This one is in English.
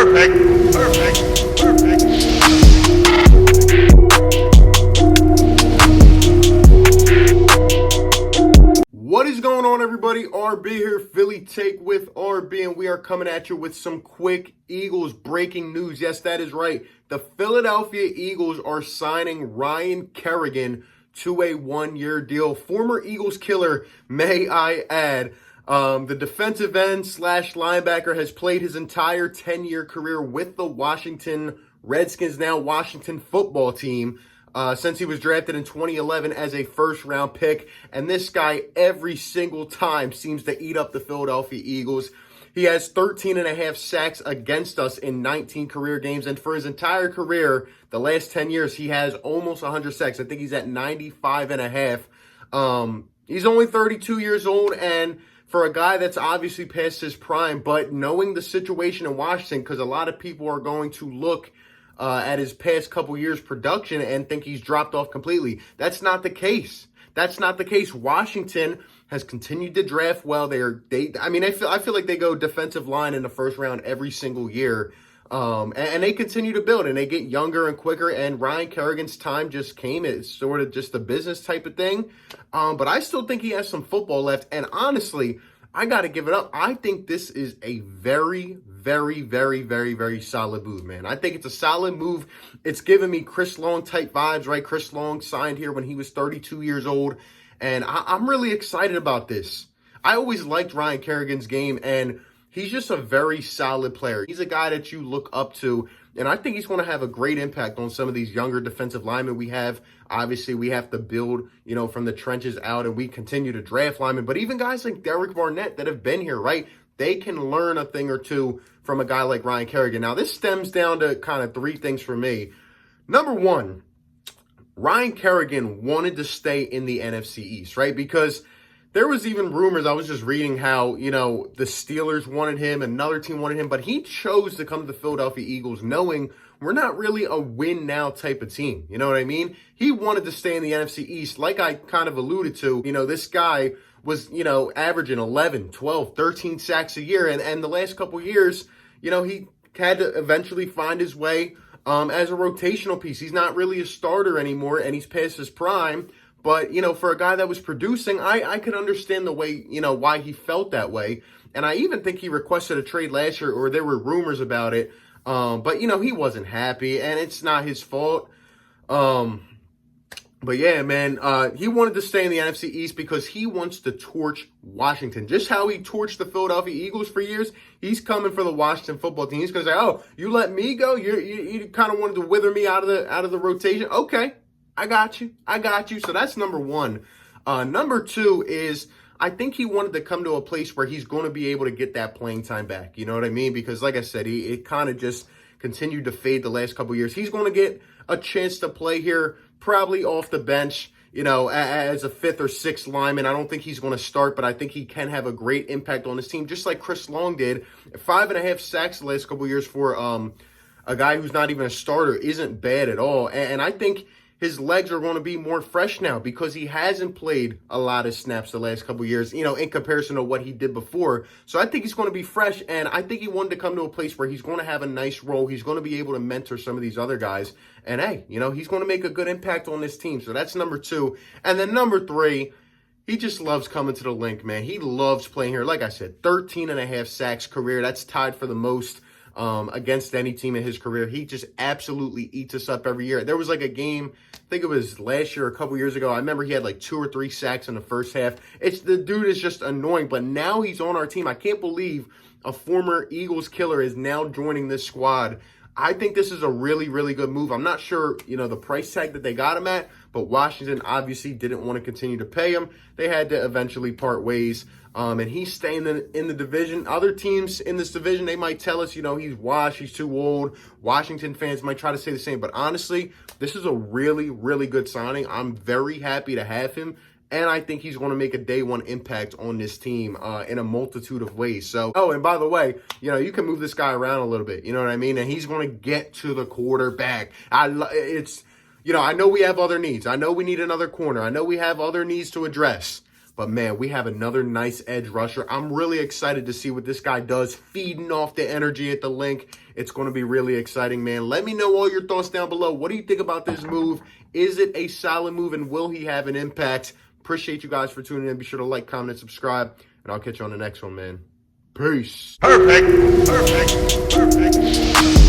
Perfect. Perfect. Perfect. What is going on, everybody? RB here, Philly Take with RB, and we are coming at you with some quick Eagles breaking news. Yes, that is right. The Philadelphia Eagles are signing Ryan Kerrigan to a one-year deal. Former Eagles killer, may I add. The defensive end slash linebacker has played his entire 10-year career with the Washington Redskins, now Washington football team. Since he was drafted in 2011 as a first-round pick. And this guy, every single time, seems to eat up the Philadelphia Eagles. He has 13 and a half sacks against us in 19 career games. And for his entire career, the last 10 years, he has almost 100 sacks. I think he's at 95 and a half. He's only 32 years old, and for a guy that's obviously past his prime, but knowing the situation in Washington, because a lot of people are going to look at his past couple years' production and think he's dropped off completely. That's not the case. That's not the case. Washington has continued to draft well. I feel like they go defensive line in the first round every single year. And they continue to build, and they get younger and quicker, and Ryan Kerrigan's time just came. It's sort of just a business type of thing. But I still think he has some football left, and honestly, I got to give it up. I think this is a very, very, very, very, very solid move, man. I think it's a solid move. It's giving me Chris Long type vibes, right? Chris Long signed here when he was 32 years old, and I'm really excited about this. I always liked Ryan Kerrigan's game, and he's just a very solid player. He's a guy that you look up to, and I think he's going to have a great impact on some of these younger defensive linemen we have. Obviously, we have to build, from the trenches out, and we continue to draft linemen. But even guys like Derek Barnett that have been here, right? They can learn a thing or two from a guy like Ryan Kerrigan. Now, this stems down to kind of three things for me. Number one, Ryan Kerrigan wanted to stay in the NFC East, right? Because there was even rumors, I was just reading how, the Steelers wanted him, another team wanted him, but he chose to come to the Philadelphia Eagles knowing we're not really a win-now type of team. You know what I mean? He wanted to stay in the NFC East. Like I kind of alluded to, this guy was, averaging 11, 12, 13 sacks a year. And the last couple of years, he had to eventually find his way as a rotational piece. He's not really a starter anymore, and he's past his prime. But, for a guy that was producing, I could understand the way, why he felt that way. And I even think he requested a trade last year, or there were rumors about it. But, he wasn't happy, and it's not his fault. But yeah, man, he wanted to stay in the NFC East because he wants to torch Washington. Just how he torched the Philadelphia Eagles for years, he's coming for the Washington football team. He's going to say, oh, you let me go? You kind of wanted to wither me out of the rotation? Okay. I got you. So that's number one. Number two is I think he wanted to come to a place where he's going to be able to get that playing time back. You know what I mean? Because like I said, it kind of just continued to fade the last couple of years. He's going to get a chance to play here, probably off the bench, as a fifth or sixth lineman. I don't think he's going to start, but I think he can have a great impact on his team, just like Chris Long did. 5.5 sacks the last couple of years for a guy who's not even a starter isn't bad at all. And I think his legs are going to be more fresh now because he hasn't played a lot of snaps the last couple of years, in comparison to what he did before. So I think he's going to be fresh, and I think he wanted to come to a place where he's going to have a nice role. He's going to be able to mentor some of these other guys. And hey, he's going to make a good impact on this team. So that's number two. And then number three, he just loves coming to the link, man. He loves playing here. Like I said, 13 and a half sacks career. That's tied for the most against any team in his career. He just absolutely eats us up every year. There was like a game, I think it was last year or a couple years ago. I remember he had like 2 or 3 sacks in the first half. The dude is just annoying, but now he's on our team. I can't believe a former Eagles killer is now joining this squad. I think this is a really, really good move. I'm not sure, the price tag that they got him at, but Washington obviously didn't want to continue to pay him. They had to eventually part ways. And he's staying in the division. Other teams in this division, they might tell us, he's washed, he's too old. Washington fans might try to say the same. But honestly, this is a really, really good signing. I'm very happy to have him. And I think he's going to make a day one impact on this team in a multitude of ways. So, oh, and by the way, you can move this guy around a little bit. You know what I mean? And he's going to get to the quarterback. I know we have other needs. I know we need another corner. I know we have other needs to address. But man, we have another nice edge rusher. I'm really excited to see what this guy does, feeding off the energy at the link. It's going to be really exciting, man. Let me know all your thoughts down below. What do you think about this move? Is it a solid move, and will he have an impact? Appreciate you guys for tuning in. Be sure to like, comment, and subscribe, and I'll catch you on the next one, man. Peace. Perfect. Perfect. Perfect.